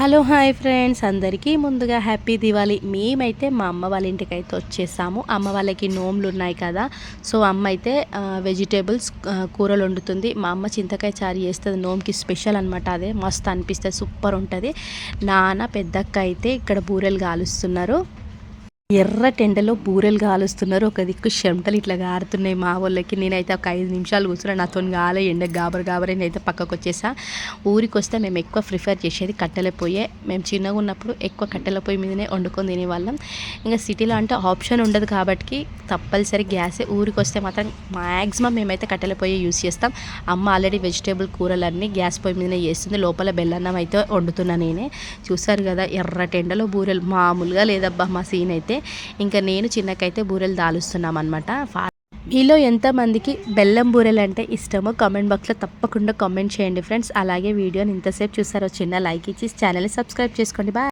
Hello hi friends, అందరికీ ముందుగా happy Diwali. మేమైతే మా అమ్మ వాళ్ళ ఇంటికి అయితే వచ్చేసాము. అమ్మ వాళ్ళకి నోములు ఉన్నాయి కదా, సో అమ్మ అయితే వెజిటేబుల్స్ కూరలు వండుతుంది. మా అమ్మ చింతకాయ చారు చేస్తుంది, నోముకి స్పెషల్ అనమాట. అదే మస్తు అనిపిస్తుంది, సూపర్ ఉంటుంది. నాన్న పెద్దక్క అయితే ఇక్కడ బూరెలు కాలుస్తున్నారు. ఎర్ర టెండలో బూరెలు కాలుస్తున్నారు. ఒక దిక్కు చెమటలు ఇట్లా గారుతున్నాయి మా వాళ్ళకి. నేనైతే ఒక 5 నిమిషాలు కూర్చున్నా, నాతో గాలే ఎండకు గాబరి నేనైతే పక్కకు వచ్చేసా. ఊరికి వస్తే మేము ఎక్కువ ప్రిఫర్ చేసేది కట్టెల పొయ్యే. మేము చిన్నగా ఉన్నప్పుడు ఎక్కువ కట్టెల పొయ్యి మీదనే వండుకొని తినేవాళ్ళం. ఇంకా సిటీలో అంటే ఆప్షన్ ఉండదు కాబట్టి తప్పనిసరి గ్యాసే. ఊరికి వస్తే మాత్రం మ్యాక్సిమం మేమైతే కట్టెల పొయ్యి యూస్ చేస్తాం. అమ్మ ఆల్రెడీ వెజిటేబుల్ కూరలన్నీ గ్యాస్ పొయ్యి మీదనే చేస్తుంది. లోపల బెల్లన్నం అయితే వండుతున్నా నేనే. చూసారు కదా, ఎర్ర టెండలో బూరెలు మామూలుగా లేదబ్బా మా సీన్ అయితే. ఇంకా నేను చిన్నకైతే బూరెలు దాలుస్తున్నాం అనమాట. మీలో ఎంతమందికి బెల్లం బూరెలు అంటే ఇష్టమో కామెంట్ బాక్స్లో తప్పకుండా కామెంట్ చేయండి ఫ్రెండ్స్. అలాగే వీడియోని ఇంతసేపు చూసారో చిన్న లైక్ ఇచ్చి ఛానల్ని సబ్స్క్రైబ్ చేసుకోండి. బాయ్.